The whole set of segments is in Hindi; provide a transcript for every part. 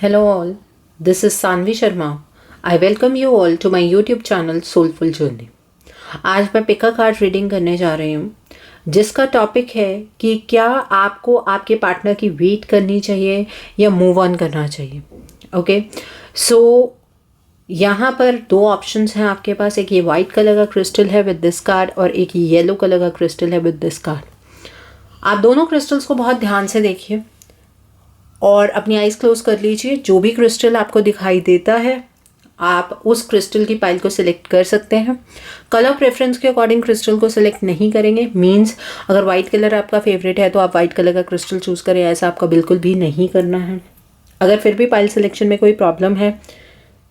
Hello all, this is Sanvi Sharma. I welcome you all to my YouTube channel Soulful Journey. आज मैं पिका कार्ड रीडिंग करने जा रही हूँ जिसका टॉपिक है कि क्या आपको आपके पार्टनर की वेट करनी चाहिए या मूव ऑन करना चाहिए। ओके, सो यहाँ पर दो ऑप्शंस हैं आपके पास। एक ये वाइट कलर का क्रिस्टल है विद दिस कार्ड और एक येलो कलर का क्रिस्टल है विद दिस कार्ड। आप दोनों क्रिस्टल्स को बहुत ध्यान से देखिए और अपनी आइज़ क्लोज कर लीजिए। जो भी क्रिस्टल आपको दिखाई देता है आप उस क्रिस्टल की पाइल को सिलेक्ट कर सकते हैं। कलर प्रेफरेंस के अकॉर्डिंग क्रिस्टल को सिलेक्ट नहीं करेंगे। मींस अगर वाइट कलर आपका फेवरेट है तो आप वाइट कलर का क्रिस्टल चूज़ करें, ऐसा आपका बिल्कुल भी नहीं करना है। अगर फिर भी पाइल सिलेक्शन में कोई प्रॉब्लम है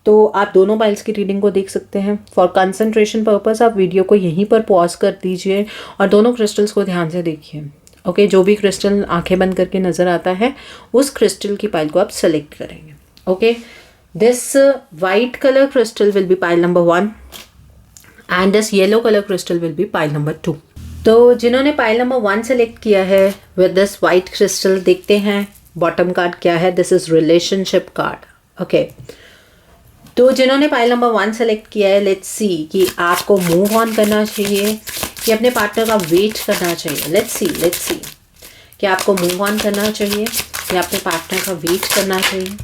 तो आप दोनों पाइल्स की रीडिंग को देख सकते हैं। फॉर कंसंट्रेशन पर्पस आप वीडियो को यहीं पर पॉज कर दीजिए और दोनों क्रिस्टल्स को ध्यान से देखिए। ओके, जो भी क्रिस्टल आंखें बंद करके नज़र आता है उस क्रिस्टल की पाइल को आप सेलेक्ट करेंगे। Okay, this white colour crystal will be pile number 1 and this yellow colour crystal will be pile number 2। तो जिन्होंने पाइल नंबर 1 सेलेक्ट किया है विद दिस वाइट क्रिस्टल, देखते हैं बॉटम कार्ड क्या है। This is relationship card. Okay, तो जिन्होंने पाइल नंबर 1 सेलेक्ट किया है, लेट्स सी कि आपको मूव ऑन करना चाहिए कि अपने पार्टनर का वेट करना चाहिए। लेट्स सी कि आपको मूव ऑन करना चाहिए या अपने पार्टनर का वेट करना चाहिए।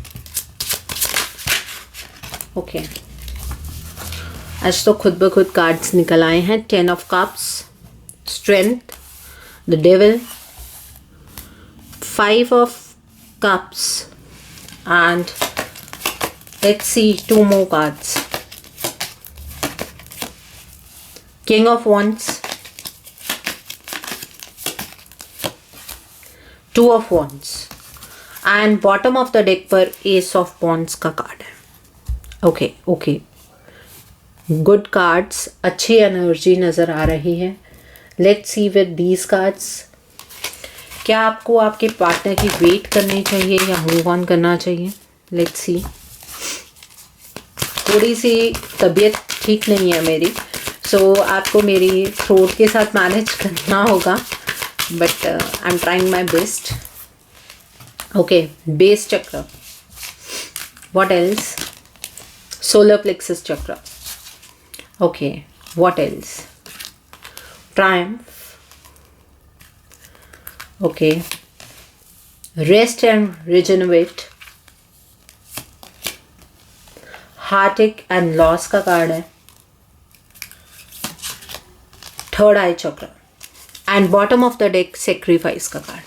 ओके, आज तो खुद ब खुद कार्ड्स निकल आए हैं। 10 of cups, strength, the devil, 5 of cups and let's see 2 more cards. King of Wands, 2 of Wands and bottom of the deck पर Ace of Wands का कार्ड है। ओके, गुड कार्ड्स, अच्छी एनर्जी नज़र आ रही है। Let's see with these cards, क्या आपको आपके पार्टनर की वेट करनी चाहिए या मूव ऑन करना चाहिए। Let's see. थोड़ी सी तबीयत ठीक नहीं है मेरी, सो आपको मेरी थ्रोट के साथ मैनेज करना होगा, but I am trying my best. Okay, base chakra, what else, solar plexus chakra. Okay, what else, triumph. Okay, rest and regenerate, heartache and loss का कार्ड है, third eye chakra and bottom of the deck sacrifice का कार्ड।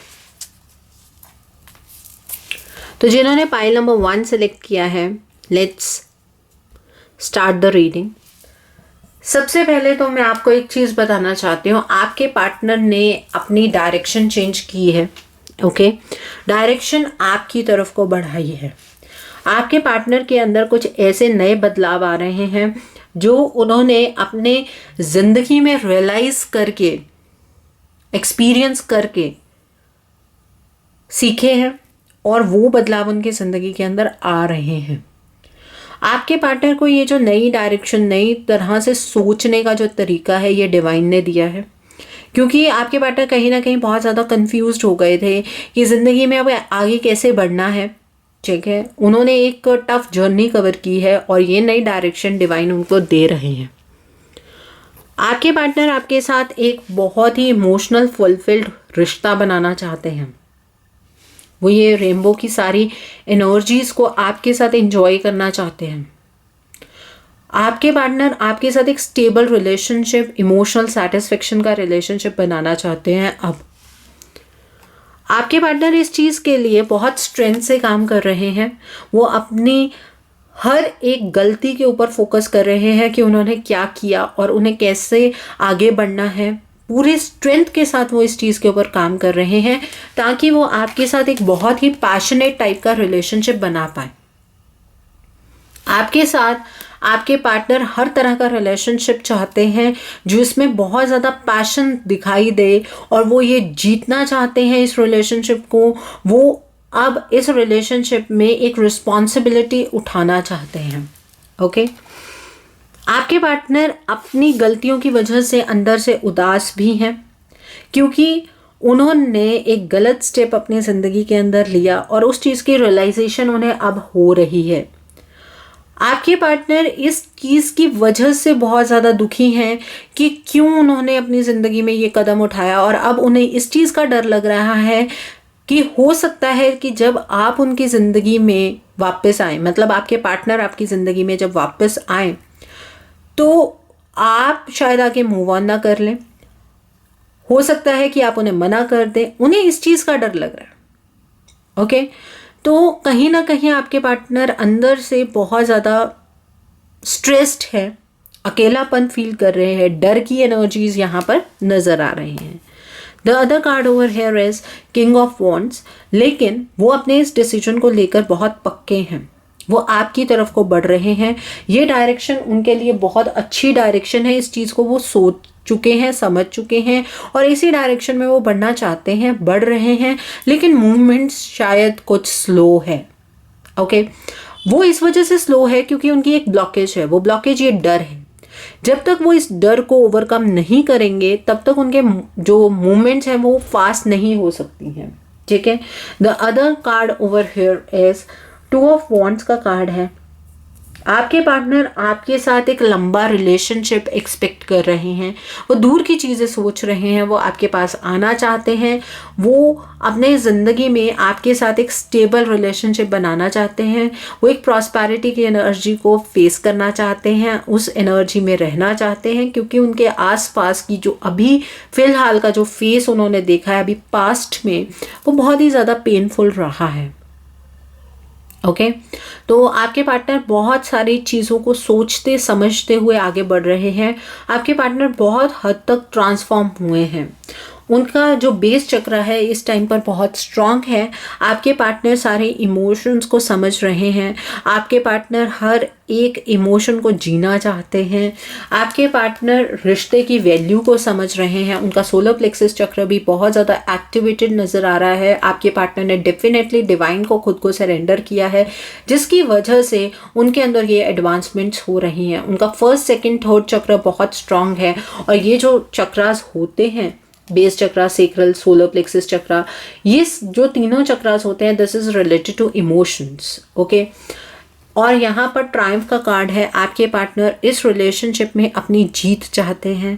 तो जिन्होंने पाइल नंबर 1 सेलेक्ट किया है, लेट्स स्टार्ट द रीडिंग। सबसे पहले तो मैं आपको एक चीज़ बताना चाहती हूँ, आपके पार्टनर ने अपनी डायरेक्शन चेंज की है। ओके, डायरेक्शन आपकी तरफ को बढ़ाई है। आपके पार्टनर के अंदर कुछ ऐसे नए बदलाव आ रहे हैं जो उन्होंने अपने ज़िंदगी में रियलाइज़ करके, एक्सपीरियंस करके सीखे हैं और वो बदलाव उनके ज़िंदगी के अंदर आ रहे हैं। आपके पार्टनर को ये जो नई डायरेक्शन, नई तरह से सोचने का जो तरीका है, ये डिवाइन ने दिया है, क्योंकि आपके पार्टनर कहीं ना कहीं बहुत ज़्यादा कंफ्यूज्ड हो गए थे कि ज़िंदगी में अब आगे कैसे बढ़ना है। ठीक है, उन्होंने एक टफ जर्नी कवर की है और ये नई डायरेक्शन डिवाइन उनको दे रहे हैं। आपके पार्टनर आपके साथ एक बहुत ही इमोशनल फुलफिल्ड रिश्ता बनाना चाहते हैं। वो ये रेनबो की सारी एनर्जीज को आपके साथ एंजॉय करना चाहते हैं। आपके पार्टनर आपके साथ एक स्टेबल रिलेशनशिप, इमोशनल सेटिस्फेक्शन का रिलेशनशिप बनाना चाहते हैं। अब आपके पार्टनर इस चीज़ के लिए बहुत स्ट्रेंथ से काम कर रहे हैं। वो अपनी हर एक गलती के ऊपर फोकस कर रहे हैं कि उन्होंने क्या किया और उन्हें कैसे आगे बढ़ना है। पूरे स्ट्रेंथ के साथ वो इस चीज़ के ऊपर काम कर रहे हैं ताकि वो आपके साथ एक बहुत ही पैशनेट टाइप का रिलेशनशिप बना पाए। आपके साथ आपके पार्टनर हर तरह का रिलेशनशिप चाहते हैं जिसमें बहुत ज़्यादा पैशन दिखाई दे और वो ये जीतना चाहते हैं इस रिलेशनशिप को। वो अब इस रिलेशनशिप में एक रिस्पॉन्सिबिलिटी उठाना चाहते हैं। ओके, आपके पार्टनर अपनी गलतियों की वजह से अंदर से उदास भी हैं, क्योंकि उन्होंने एक गलत स्टेप अपनी ज़िंदगी के अंदर लिया और उस चीज़ की रियलाइजेशन उन्हें अब हो रही है। आपके पार्टनर इस चीज़ की वजह से बहुत ज़्यादा दुखी हैं कि क्यों उन्होंने अपनी ज़िंदगी में ये कदम उठाया, और अब उन्हें इस चीज़ का डर लग रहा है कि हो सकता है कि जब आप उनकी ज़िंदगी में वापस आए, मतलब आपके पार्टनर आपकी ज़िंदगी में जब वापस आए तो आप शायद आके मूव ऑन ना कर लें। हो सकता है कि आप उन्हें मना कर दें, उन्हें इस चीज़ का डर लग रहा है। ओके, तो कहीं ना कहीं आपके पार्टनर अंदर से बहुत ज़्यादा स्ट्रेस्ड है, अकेलापन फील कर रहे हैं, डर की एनर्जीज यहाँ पर नज़र आ रही हैं। The other card over here is king of wands, लेकिन वो अपने इस डिसीजन को लेकर बहुत पक्के हैं, वो आपकी तरफ को बढ़ रहे हैं। ये डायरेक्शन उनके लिए बहुत अच्छी डायरेक्शन है, इस चीज़ को वो सोच चुके हैं, समझ चुके हैं और इसी डायरेक्शन में वो बढ़ना चाहते हैं, बढ़ रहे हैं, लेकिन मूवमेंट शायद कुछ स्लो है। ओके, वो इस वजह से स्लो है क्योंकि उनकी एक ब्लॉकेज है। वो ब्लॉकेज ये डर है। जब तक वो इस डर को ओवरकम नहीं करेंगे तब तक उनके जो मूवमेंट्स हैं वो फास्ट नहीं हो सकती हैं। ठीक है, the other card over here is two of wands का कार्ड है। आपके पार्टनर आपके साथ एक लंबा रिलेशनशिप एक्सपेक्ट कर रहे हैं, वो दूर की चीज़ें सोच रहे हैं, वो आपके पास आना चाहते हैं, वो अपने ज़िंदगी में आपके साथ एक स्टेबल रिलेशनशिप बनाना चाहते हैं, वो एक प्रॉस्पेरिटी की एनर्जी को फेस करना चाहते हैं, उस एनर्जी में रहना चाहते हैं, क्योंकि उनके आसपास की जो अभी फ़िलहाल का जो फेस उन्होंने देखा है अभी पास्ट में, वो बहुत ही ज़्यादा पेनफुल रहा है। ओके, तो आपके पार्टनर बहुत सारी चीज़ों को सोचते समझते हुए आगे बढ़ रहे हैं। आपके पार्टनर बहुत हद तक ट्रांसफॉर्म हुए हैं। उनका जो बेस चक्र है इस टाइम पर बहुत स्ट्रांग है। आपके पार्टनर सारे इमोशंस को समझ रहे हैं। आपके पार्टनर हर एक इमोशन को जीना चाहते हैं। आपके पार्टनर रिश्ते की वैल्यू को समझ रहे हैं। उनका सोलर प्लेक्सस चक्र भी बहुत ज़्यादा एक्टिवेटेड नज़र आ रहा है। आपके पार्टनर ने डेफिनेटली डिवाइन को खुद को सरेंडर किया है, जिसकी वजह से उनके अंदर ये एडवांसमेंट्स हो रही हैं। उनका फर्स्ट सेकंड थर्ड चक्र बहुत स्ट्रांग है और ये जो चक्रास होते हैं, base chakra, sacral, solar plexus chakra, ये जो तीनों चक्रास होते हैं, this is related to emotions. Okay, और यहाँ पर ट्रायम्फ का कार्ड है। आपके पार्टनर इस रिलेशनशिप में अपनी जीत चाहते हैं।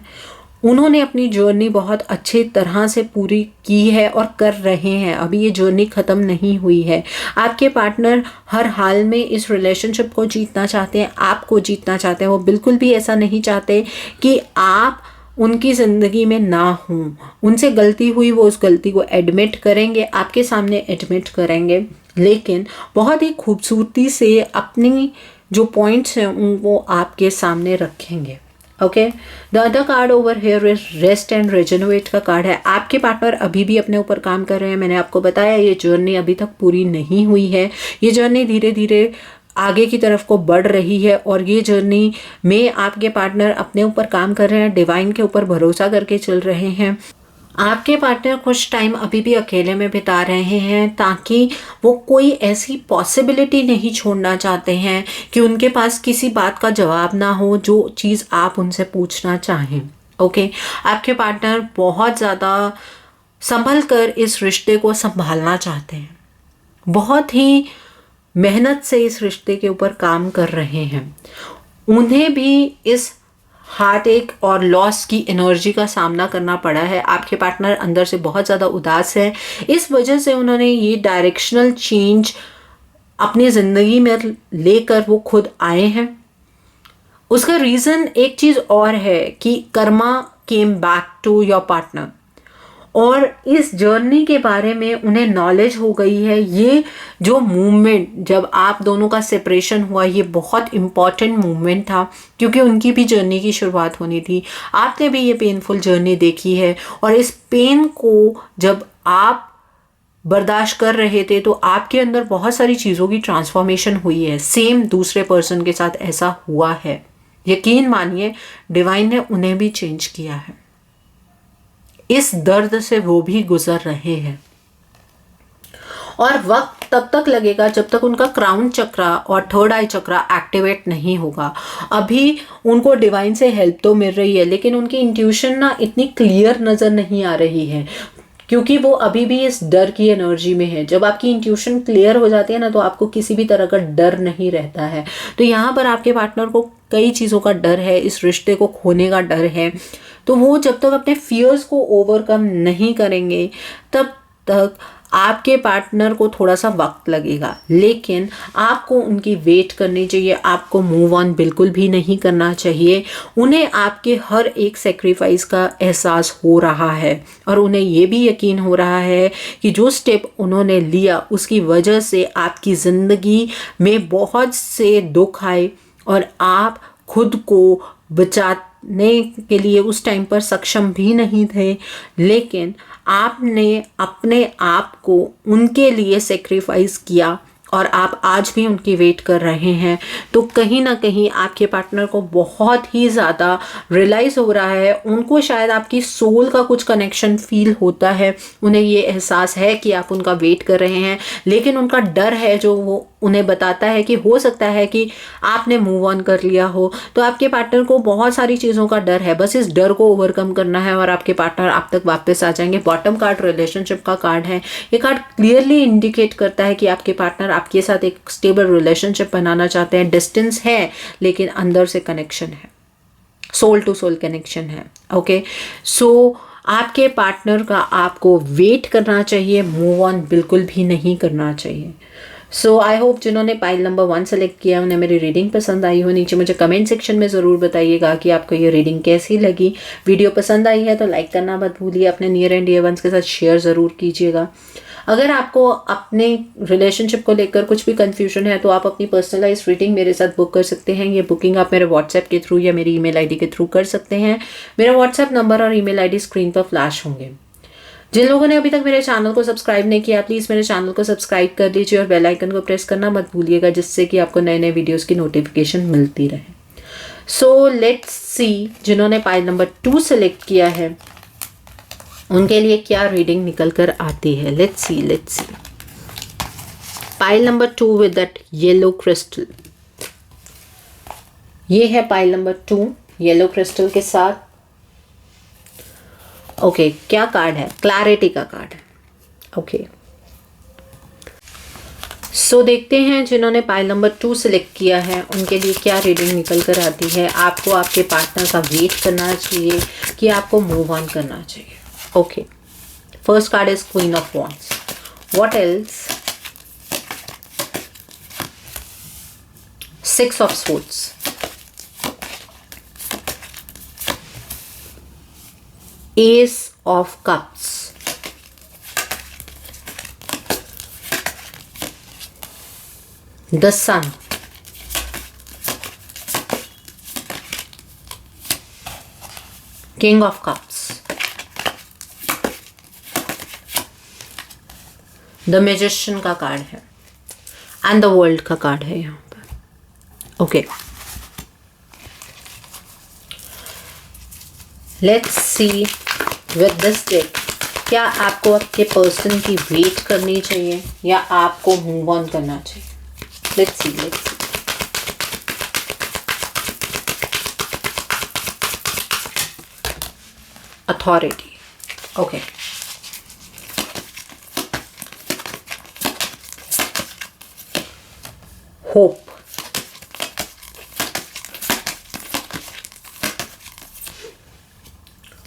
उन्होंने अपनी जर्नी बहुत अच्छी तरह से पूरी की है और कर रहे हैं। अभी ये जर्नी ख़त्म नहीं हुई है। आपके पार्टनर हर हाल में इस रिलेशनशिप को जीतना चाहते हैं, आपको जीतना चाहते हैं। वो बिल्कुल भी ऐसा नहीं चाहते कि आप उनकी ज़िंदगी में ना हों। उनसे गलती हुई, वो उस गलती को एडमिट करेंगे, आपके सामने एडमिट करेंगे, लेकिन बहुत ही खूबसूरती से अपनी जो पॉइंट्स हैं वो आपके सामने रखेंगे। Okay, the other card over here is rest and regenerate का कार्ड है। आपके पार्टनर अभी भी अपने ऊपर काम कर रहे हैं। मैंने आपको बताया ये जर्नी अभी तक पूरी नहीं हुई है। ये जर्नी धीरे धीरे आगे की तरफ को बढ़ रही है और ये जर्नी में आपके पार्टनर अपने ऊपर काम कर रहे हैं, डिवाइन के ऊपर भरोसा करके चल रहे हैं। आपके पार्टनर कुछ टाइम अभी भी अकेले में बिता रहे हैं ताकि वो कोई ऐसी पॉसिबिलिटी नहीं छोड़ना चाहते हैं कि उनके पास किसी बात का जवाब ना हो जो चीज़ आप उनसे पूछना चाहें। ओके, आपके पार्टनर बहुत ज़्यादा संभल कर इस रिश्ते को संभालना चाहते हैं, बहुत ही मेहनत से इस रिश्ते के ऊपर काम कर रहे हैं। उन्हें भी इस हार्ट एक और लॉस की एनर्जी का सामना करना पड़ा है। आपके पार्टनर अंदर से बहुत ज़्यादा उदास है। इस वजह से उन्होंने ये डायरेक्शनल चेंज अपनी ज़िंदगी में लेकर वो खुद आए हैं। उसका रीज़न एक चीज़ और है कि karma came back to your partner, और इस जर्नी के बारे में उन्हें नॉलेज हो गई है। ये जो मूवमेंट जब आप दोनों का सेपरेशन हुआ, ये बहुत इम्पॉर्टेंट मूवमेंट था क्योंकि उनकी भी जर्नी की शुरुआत होनी थी। आपने भी ये पेनफुल जर्नी देखी है और इस पेन को जब आप बर्दाश्त कर रहे थे तो आपके अंदर बहुत सारी चीज़ों की ट्रांसफॉर्मेशन हुई है। सेम दूसरे पर्सन के साथ ऐसा हुआ है। यकीन मानिए, डिवाइन ने उन्हें भी चेंज किया है। इस दर्द से वो भी गुजर रहे हैं और वक्त तब तक लगेगा जब तक उनका क्राउन चक्रा और थर्ड आई चक्रा एक्टिवेट नहीं होगा। अभी उनको डिवाइन से हेल्प तो मिल रही है, लेकिन उनकी इंट्यूशन ना इतनी क्लियर नज़र नहीं आ रही है क्योंकि वो अभी भी इस डर की एनर्जी में है। जब आपकी इंट्यूशन क्लियर हो जाती है ना, तो आपको किसी भी तरह का डर नहीं रहता है। तो यहाँ पर आपके पार्टनर को कई चीज़ों का डर है, इस रिश्ते को खोने का डर है। तो वो जब तक अपने फियर्स को ओवरकम नहीं करेंगे, तब तक आपके पार्टनर को थोड़ा सा वक्त लगेगा, लेकिन आपको उनकी वेट करनी चाहिए। आपको मूव ऑन बिल्कुल भी नहीं करना चाहिए। उन्हें आपके हर एक सेक्रीफाइस का एहसास हो रहा है और उन्हें ये भी यकीन हो रहा है कि जो स्टेप उन्होंने लिया उसकी वजह से आपकी ज़िंदगी में बहुत से दुख आए और आप खुद को बचाने के लिए उस टाइम पर सक्षम भी नहीं थे, लेकिन आपने अपने आप को उनके लिए सेक्रीफाइस किया और आप आज भी उनकी वेट कर रहे हैं। तो कहीं ना कहीं आपके पार्टनर को बहुत ही ज़्यादा रियलाइज़ हो रहा है, उनको शायद आपकी सोल का कुछ कनेक्शन फील होता है। उन्हें ये एहसास है कि आप उनका वेट कर रहे हैं, लेकिन उनका डर है जो वो उन्हें बताता है कि हो सकता है कि आपने मूव ऑन कर लिया हो। तो आपके पार्टनर को बहुत सारी चीज़ों का डर है, बस इस डर को ओवरकम करना है और आपके पार्टनर आप तक वापस आ जाएंगे। बॉटम कार्ड रिलेशनशिप का कार्ड है। ये कार्ड क्लियरली इंडिकेट करता है कि आपके पार्टनर आपके साथ एक स्टेबल रिलेशनशिप बनाना चाहते हैं। डिस्टेंस है लेकिन अंदर से कनेक्शन है, सोल टू सोल कनेक्शन है। ओके, सो आपके पार्टनर का आपको वेट करना चाहिए, मूव ऑन बिल्कुल भी नहीं करना चाहिए। सो आई होप जिन्होंने पाइल नंबर 1 सेलेक्ट किया उन्हें मेरी रीडिंग पसंद आई हो। नीचे मुझे कमेंट सेक्शन में ज़रूर बताइएगा कि आपको ये रीडिंग कैसी लगी। वीडियो पसंद आई है तो लाइक करना मत भूलिए। अपने नियर एंड डियर वंस के साथ शेयर ज़रूर कीजिएगा। अगर आपको अपने रिलेशनशिप को लेकर कुछ भी कंफ्यूजन है तो आप अपनी पर्सनलाइज रीडिंग मेरे साथ बुक कर सकते हैं। ये बुकिंग आप मेरे व्हाट्सएप के थ्रू या मेरी ईमेल आईडी के थ्रू कर सकते हैं। मेरा व्हाट्सएप नंबर और ईमेल आईडी स्क्रीन पर फ्लैश होंगे। जिन लोगों ने अभी तक मेरे चैनल को सब्सक्राइब नहीं किया, प्लीज़ मेरे चैनल को सब्सक्राइब कर लीजिए और बेल आइकन को प्रेस करना मत भूलिएगा, जिससे कि आपको नए नए वीडियोस की नोटिफिकेशन मिलती रहे। सो लेट्स सी, जिन्होंने पाइल नंबर 2 सेलेक्ट किया है उनके लिए क्या रीडिंग निकल कर आती है। Let's see pile number 2 with that yellow crystal. ये है पाइल नंबर 2 येलो क्रिस्टल के साथ। ओके, क्या कार्ड है? क्लैरिटी का कार्ड है। ओके, सो देखते हैं जिन्होंने पाइल नंबर 2 सिलेक्ट किया है उनके लिए क्या रीडिंग निकल कर आती है। आपको आपके पार्टनर का वेट करना चाहिए कि आपको मूव ऑन करना चाहिए। Okay, first card is queen of wands. What else? 6 of swords, Ace of Cups, the Sun, King of Cups, the Magician का कार्ड है and the World का कार्ड है यहाँ पर। Okay, let's see with this deck, क्या आपको आपके पर्सन की वेट करनी चाहिए या आपको मूव ऑन करना चाहिए। Let's see authority. Okay, hope,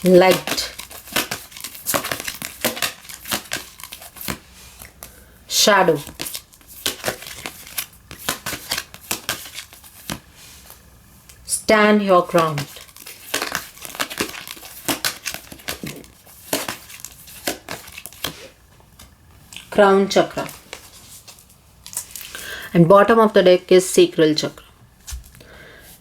light, shadow, stand your ground, crown chakra, and bottom of the deck is sacral chakra.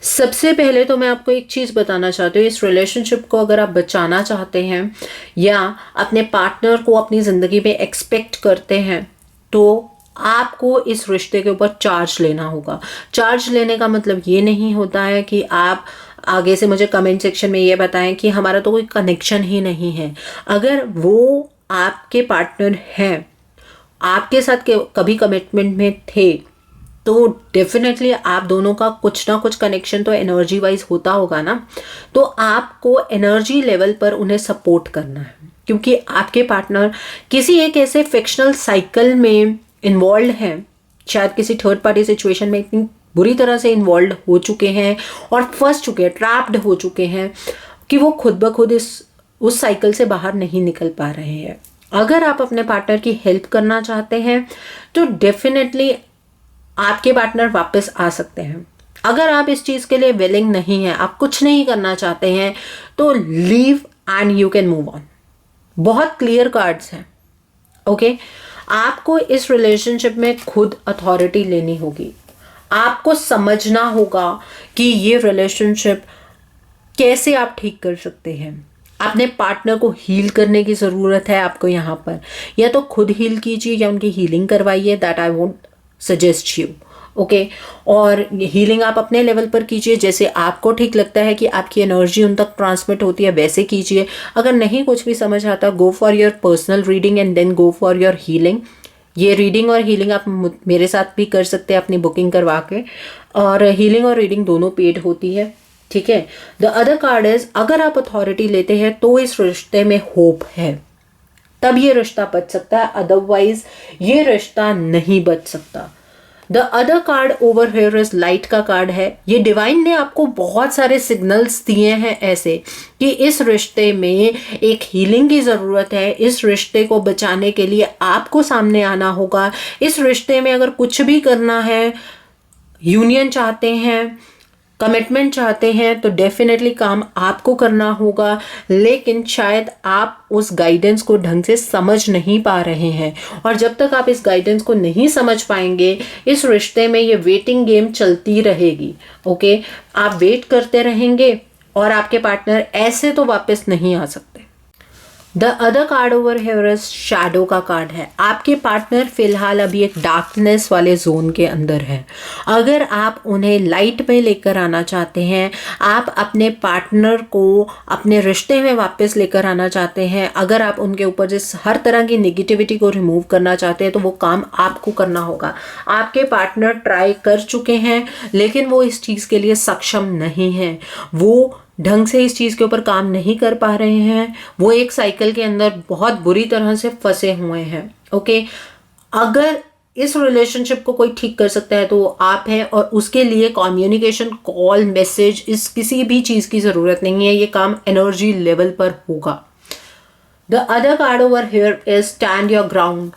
सबसे पहले तो मैं आपको एक चीज़ बताना चाहती हूँ, इस रिलेशनशिप को अगर आप बचाना चाहते हैं या अपने पार्टनर को अपनी ज़िंदगी में एक्सपेक्ट करते हैं तो आपको इस रिश्ते के ऊपर चार्ज लेना होगा। चार्ज लेने का मतलब ये नहीं होता है कि आप आगे से मुझे कमेंट सेक्शन में ये बताएं कि हमारा तो कोई कनेक्शन ही नहीं है। अगर वो आपके पार्टनर हैं, आपके साथ कभी कमिटमेंट में थे, तो डेफिनेटली आप दोनों का कुछ ना कुछ कनेक्शन तो एनर्जी वाइज होता होगा ना। तो आपको एनर्जी लेवल पर उन्हें सपोर्ट करना है। क्योंकि आपके पार्टनर किसी एक ऐसे फिक्शनल साइकिल में इन्वॉल्व हैं, शायद किसी थर्ड पार्टी सिचुएशन में इतनी बुरी तरह से इन्वॉल्व हो चुके हैं और फंस चुके हैं, ट्रैप्ड हो चुके हैं कि वो खुद ब खुद उस साइकिल से बाहर नहीं निकल पा रहे हैं। अगर आप अपने पार्टनर की हेल्प करना चाहते हैं तो डेफिनेटली आपके पार्टनर वापस आ सकते हैं। अगर आप इस चीज़ के लिए विलिंग नहीं है, आप कुछ नहीं करना चाहते हैं, तो leave and you can move on. बहुत क्लियर कार्ड्स हैं। ओके, आपको इस रिलेशनशिप में खुद अथॉरिटी लेनी होगी। आपको समझना होगा कि ये रिलेशनशिप कैसे आप ठीक कर सकते हैं। अपने पार्टनर को हील करने की ज़रूरत है आपको यहाँ पर। या तो खुद हील कीजिए या उनकी हीलिंग करवाइए, that I won't suggest you. Okay, और हीलिंग आप अपने लेवल पर कीजिए, जैसे आपको ठीक लगता है कि आपकी एनर्जी उन तक ट्रांसमिट होती है वैसे कीजिए। अगर नहीं कुछ भी समझ आता, go for your personal reading and then go for your healing. ये रीडिंग और हीलिंग आप मेरे साथ भी कर सकते हैं अपनी बुकिंग करवा के, और हीलिंग और रीडिंग दोनों पेड होती है। ठीक है। द अदर कार्ड इज, अगर आप अथॉरिटी लेते हैं तो इस रिश्ते में होप है, तब ये रिश्ता बच सकता है, अदरवाइज ये रिश्ता नहीं बच सकता। The other card over here is light का कार्ड है। ये डिवाइन ने आपको बहुत सारे सिग्नल्स दिए हैं ऐसे कि इस रिश्ते में एक हीलिंग की ज़रूरत है। इस रिश्ते को बचाने के लिए आपको सामने आना होगा। इस रिश्ते में अगर कुछ भी करना है, यूनियन चाहते हैं, कमिटमेंट चाहते हैं, तो डेफिनेटली काम आपको करना होगा। लेकिन शायद आप उस गाइडेंस को ढंग से समझ नहीं पा रहे हैं, और जब तक आप इस गाइडेंस को नहीं समझ पाएंगे, इस रिश्ते में ये वेटिंग गेम चलती रहेगी। ओके, आप वेट करते रहेंगे और आपके पार्टनर ऐसे तो वापस नहीं आ सकते। The other card over here is shadow का कार्ड है। आपके पार्टनर फिलहाल अभी एक डार्कनेस वाले जोन के अंदर है। अगर आप उन्हें लाइट में लेकर आना चाहते हैं, आप अपने पार्टनर को अपने रिश्ते में वापस लेकर आना चाहते हैं, अगर आप उनके ऊपर जिस हर तरह की नेगेटिविटी को रिमूव करना चाहते हैं, तो वो काम आपको करना होगा। आपके पार्टनर ट्राई कर चुके हैं लेकिन वो इस चीज़ के लिए सक्षम नहीं है। वो ढंग से इस चीज़ के ऊपर काम नहीं कर पा रहे हैं। वो एक साइकिल के अंदर बहुत बुरी तरह से फंसे हुए हैं। ओके, अगर इस रिलेशनशिप को कोई ठीक कर सकता है तो वो आप हैं, और उसके लिए कम्युनिकेशन, कॉल, मैसेज, इस किसी भी चीज़ की ज़रूरत नहीं है। ये काम एनर्जी लेवल पर होगा। The other card over here is stand your ground.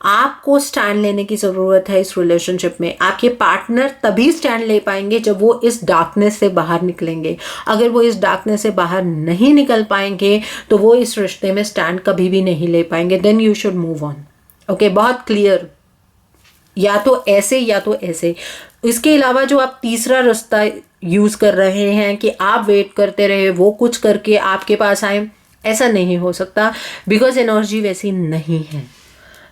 आपको स्टैंड लेने की ज़रूरत है इस रिलेशनशिप में। आपके पार्टनर तभी स्टैंड ले पाएंगे जब वो इस डार्कनेस से बाहर निकलेंगे। अगर वो इस डार्कनेस से बाहर नहीं निकल पाएंगे तो वो इस रिश्ते में स्टैंड कभी भी नहीं ले पाएंगे। Then you should move on. Okay, बहुत क्लियर, या तो ऐसे या तो ऐसे। इसके अलावा जो आप तीसरा रास्ता यूज़ कर रहे हैं कि आप वेट करते रहे, वो कुछ करके आपके पास आए, ऐसा नहीं हो सकता, बिकॉज एनर्जी वैसी नहीं है।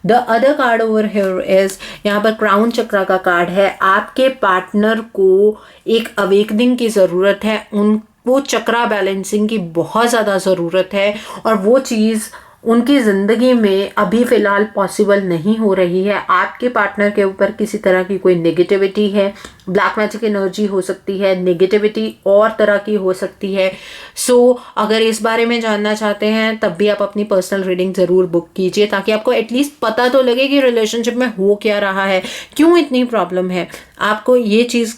The other card over here is, यहाँ पर क्राउन चक्रा का कार्ड है। आपके पार्टनर को एक अवेकनिंग की ज़रूरत है, उनको चक्रा बैलेंसिंग की बहुत ज़्यादा ज़रूरत है, और वो चीज़ उनकी ज़िंदगी में अभी फ़िलहाल पॉसिबल नहीं हो रही है। आपके पार्टनर के ऊपर किसी तरह की कोई नेगेटिविटी है, ब्लैक मैजिक एनर्जी हो सकती है, नेगेटिविटी और तरह की हो सकती है। सो अगर इस बारे में जानना चाहते हैं तब भी आप अपनी पर्सनल रीडिंग ज़रूर बुक कीजिए, ताकि आपको एटलीस्ट पता तो लगे कि रिलेशनशिप में हो क्या रहा है, क्यों इतनी प्रॉब्लम है। आपको ये चीज़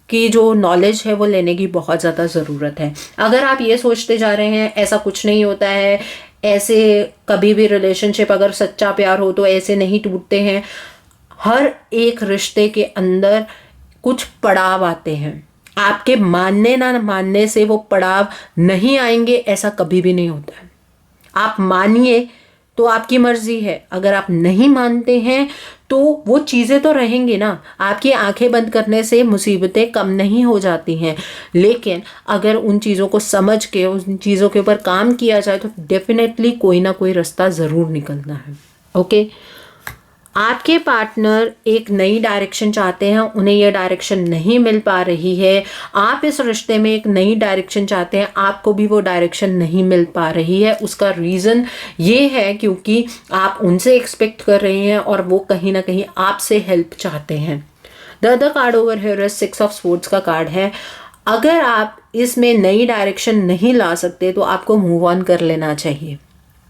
की जो नॉलेज है वो लेने की बहुत ज़्यादा ज़रूरत है। अगर आप ये सोचते जा रहे हैं ऐसा कुछ नहीं होता है, ऐसे कभी भी रिलेशनशिप, अगर सच्चा प्यार हो तो ऐसे नहीं टूटते हैं, हर एक रिश्ते के अंदर कुछ पड़ाव आते हैं। आपके मानने ना मानने से वो पड़ाव नहीं आएंगे, ऐसा कभी भी नहीं होता है। आप मानिए तो आपकी मर्जी है, अगर आप नहीं मानते हैं तो वो चीज़ें तो रहेंगी ना। आपकी आंखें बंद करने से मुसीबतें कम नहीं हो जाती हैं, लेकिन अगर उन चीज़ों को समझ के उन चीज़ों के ऊपर काम किया जाए तो डेफिनेटली कोई ना कोई रास्ता ज़रूर निकलना है। ओके, आपके पार्टनर एक नई डायरेक्शन चाहते हैं, उन्हें यह डायरेक्शन नहीं मिल पा रही है। आप इस रिश्ते में एक नई डायरेक्शन चाहते हैं, आपको भी वो डायरेक्शन नहीं मिल पा रही है। उसका रीज़न ये है क्योंकि आप उनसे एक्सपेक्ट कर रहे हैं और वो कहीं ना कहीं आपसे हेल्प चाहते हैं। The other card over here is 6 of swords का कार्ड है। अगर आप इसमें नई डायरेक्शन नहीं ला सकते तो आपको मूव ऑन कर लेना चाहिए।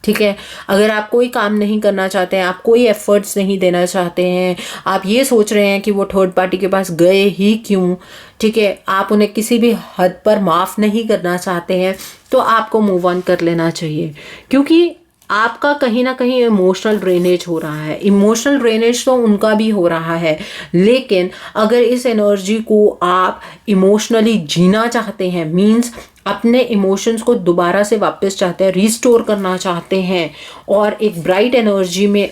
ठीक है। अगर आप कोई काम नहीं करना चाहते हैं, आप कोई एफर्ट्स नहीं देना चाहते हैं, आप ये सोच रहे हैं कि वो थर्ड पार्टी के पास गए ही क्यों, ठीक है, आप उन्हें किसी भी हद पर माफ़ नहीं करना चाहते हैं, तो आपको मूव ऑन कर लेना चाहिए। क्योंकि आपका कहीं ना कहीं इमोशनल ड्रेनेज हो रहा है। इमोशनल ड्रेनेज तो उनका भी हो रहा है, लेकिन अगर इस एनर्जी को आप इमोशनली जीना चाहते हैं, मीन्स अपने इमोशंस को दोबारा से वापस चाहते हैं, रिस्टोर करना चाहते हैं और एक ब्राइट एनर्जी में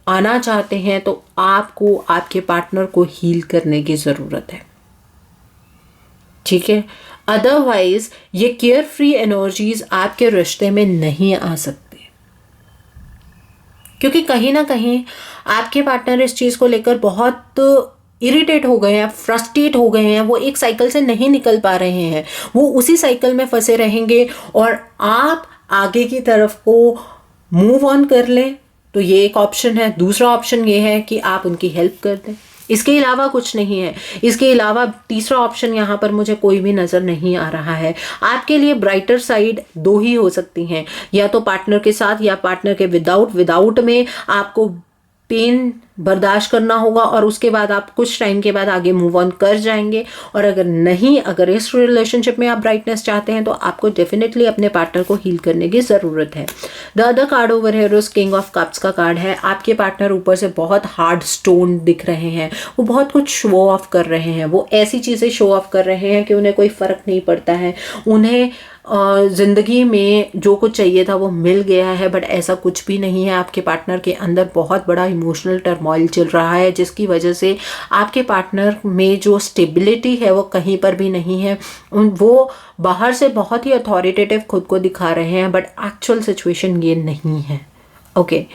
आना चाहते हैं, तो आपको आपके पार्टनर को हील करने की ज़रूरत है, ठीक है। अदरवाइज ये केयर फ्री एनर्जीज आपके रिश्ते में नहीं आ सकती, क्योंकि कहीं ना कहीं आपके पार्टनर इस चीज़ को लेकर बहुत इरिटेट हो गए हैं, फ्रस्ट्रेट हो गए हैं, वो एक साइकिल से नहीं निकल पा रहे हैं, वो उसी साइकिल में फंसे रहेंगे और आप आगे की तरफ को मूव ऑन कर लें, तो ये एक ऑप्शन है। दूसरा ऑप्शन ये है कि आप उनकी हेल्प कर दें, इसके अलावा कुछ नहीं है। इसके अलावा तीसरा ऑप्शन यहाँ पर मुझे कोई भी नज़र नहीं आ रहा है। आपके लिए ब्राइटर साइड दो ही हो सकती हैं, या तो पार्टनर के साथ या पार्टनर के विदाउट में आपको पेन बर्दाश्त करना होगा और उसके बाद आप कुछ टाइम के बाद आगे मूव ऑन कर जाएंगे। और अगर इस रिलेशनशिप में आप ब्राइटनेस चाहते हैं, तो आपको डेफिनेटली अपने पार्टनर को हील करने की ज़रूरत है। The other card over here is king of cups का कार्ड है। आपके पार्टनर ऊपर से बहुत हार्ड स्टोन दिख रहे हैं, वो बहुत कुछ शो ऑफ कर रहे हैं, वो ऐसी चीज़ें शो ऑफ कर रहे हैं कि उन्हें कोई फ़र्क नहीं पड़ता है, उन्हें ज़िंदगी में जो कुछ चाहिए था वो मिल गया है, बट ऐसा कुछ भी नहीं है। आपके पार्टनर के अंदर बहुत बड़ा इमोशनल टर्मोइल चल रहा है, जिसकी वजह से आपके पार्टनर में जो स्टेबिलिटी है वो कहीं पर भी नहीं है। वो बाहर से बहुत ही अथॉरिटेटिव खुद को दिखा रहे हैं, बट एक्चुअल सिचुएशन ये नहीं है, okay.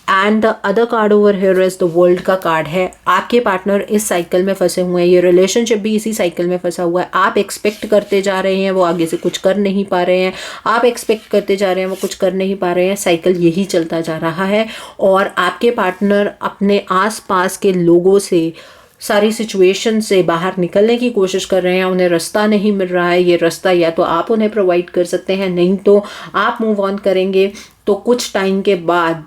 And the other card over here is the world का कार्ड है। आपके पार्टनर इस साइकिल में फंसे हुए हैं, ये रिलेशनशिप भी इसी साइकिल में फंसा हुआ है। आप एक्सपेक्ट करते जा रहे हैं, वो आगे से कुछ कर नहीं पा रहे हैं, आप एक्सपेक्ट करते जा रहे हैं, वो कुछ कर नहीं पा रहे हैं, साइकिल यही चलता जा रहा है। और आपके पार्टनर अपने आसपास के लोगों से, सारी सिचुएशन से बाहर निकलने की कोशिश कर रहे हैं, उन्हें रास्ता नहीं मिल रहा है। ये रास्ता या तो आप उन्हें प्रोवाइड कर सकते हैं, नहीं तो आप मूव ऑन करेंगे, तो कुछ टाइम के बाद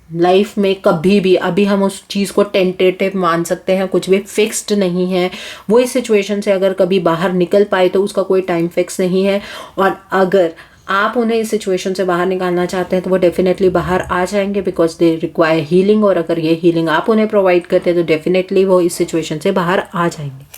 लाइफ में कभी भी, अभी हम उस चीज़ को टेंटेटिव मान सकते हैं, कुछ भी फिक्स्ड नहीं है। वो इस सिचुएशन से अगर कभी बाहर निकल पाए तो उसका कोई टाइम फिक्स नहीं है। और अगर आप उन्हें इस सिचुएशन से बाहर निकालना चाहते हैं तो वो डेफिनेटली बाहर आ जाएंगे, बिकॉज दे रिक्वायर हीलिंग। और अगर ये हीलिंग आप उन्हें प्रोवाइड करते हैं तो डेफिनेटली वो इस सिचुएशन से बाहर आ जाएंगे।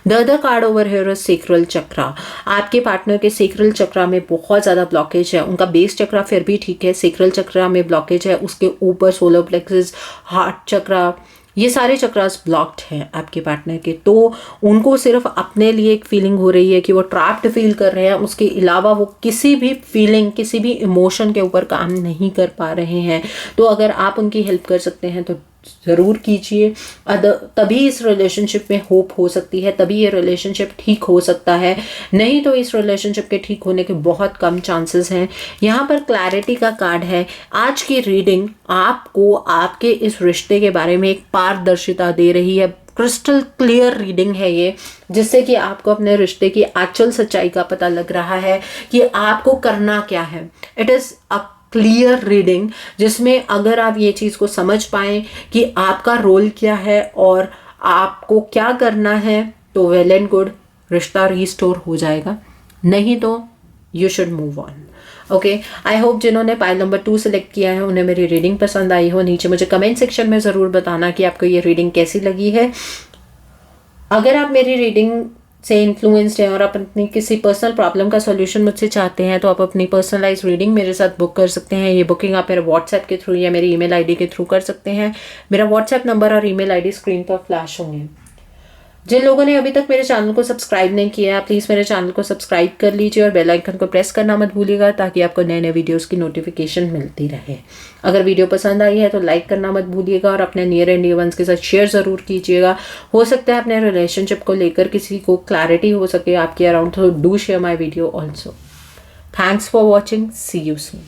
The other card over here is sacral chakra. आपके पार्टनर के सेक्रल चक्रा में बहुत ज़्यादा ब्लॉकेज है। उनका बेस चक्रा फिर भी ठीक है, सेक्रल चक्रा में ब्लॉकेज है। उसके ऊपर सोलर प्लेक्सस, हार्ट चक्रा, ये सारे चक्रास ब्लॉक्ड हैं आपके पार्टनर के। तो उनको सिर्फ अपने लिए एक फीलिंग हो रही है कि वो ट्रैप्ड फील कर रहे हैं, उसके अलावा वो किसी भी फीलिंग, किसी भी इमोशन के ऊपर काम नहीं कर पा रहे हैं। तो अगर आप उनकी हेल्प कर सकते हैं तो ज़रूर कीजिए। तभी इस रिलेशनशिप में होप हो सकती है, तभी ये रिलेशनशिप ठीक हो सकता है, नहीं तो इस रिलेशनशिप के ठीक होने के बहुत कम चांसेस हैं। यहाँ पर क्लैरिटी का कार्ड है। आज की रीडिंग आपको आपके इस रिश्ते के बारे में एक पारदर्शिता दे रही है। क्रिस्टल क्लियर रीडिंग है ये, जिससे कि आपको अपने रिश्ते की एक्चुअल सच्चाई का पता लग रहा है कि आपको करना क्या है। It is a clear reading, जिसमें अगर आप ये चीज़ को समझ पाएँ कि आपका रोल क्या है और आपको क्या करना है, तो वेल एंड गुड, रिश्ता रीस्टोर हो जाएगा, नहीं तो you should move on. Okay, I hope जिन्होंने पाइल नंबर 2 सेलेक्ट किया है उन्हें मेरी रीडिंग पसंद आई हो। नीचे मुझे कमेंट सेक्शन में ज़रूर बताना कि आपको ये रीडिंग कैसी लगी है। अगर आप मेरी रीडिंग से इन्फ्लुएंस्ड हैं और आप अपनी किसी पर्सनल प्रॉब्लम का सॉल्यूशन मुझसे चाहते हैं, तो आप अपनी पर्सनलाइज रीडिंग मेरे साथ बुक कर सकते हैं। ये बुकिंग आप मेरे व्हाट्सएप के थ्रू या मेरी ईमेल आईडी के थ्रू कर सकते हैं। मेरा व्हाट्सएप नंबर और ईमेल आईडी स्क्रीन पर फ्लैश होंगे। जिन लोगों ने अभी तक मेरे चैनल को सब्सक्राइब नहीं किया, प्लीज़ मेरे चैनल को सब्सक्राइब कर लीजिए और बेल आइकन को प्रेस करना मत भूलिएगा, ताकि आपको नए नए वीडियोस की नोटिफिकेशन मिलती रहे। अगर वीडियो पसंद आई है तो लाइक करना मत भूलिएगा और अपने नियर एंड डियर वंस के साथ शेयर ज़रूर कीजिएगा। हो सकता है अपने रिलेशनशिप को लेकर किसी को क्लैरिटी हो सके आपके अराउंड, तो do share my video also. Thanks for watching, see you soon.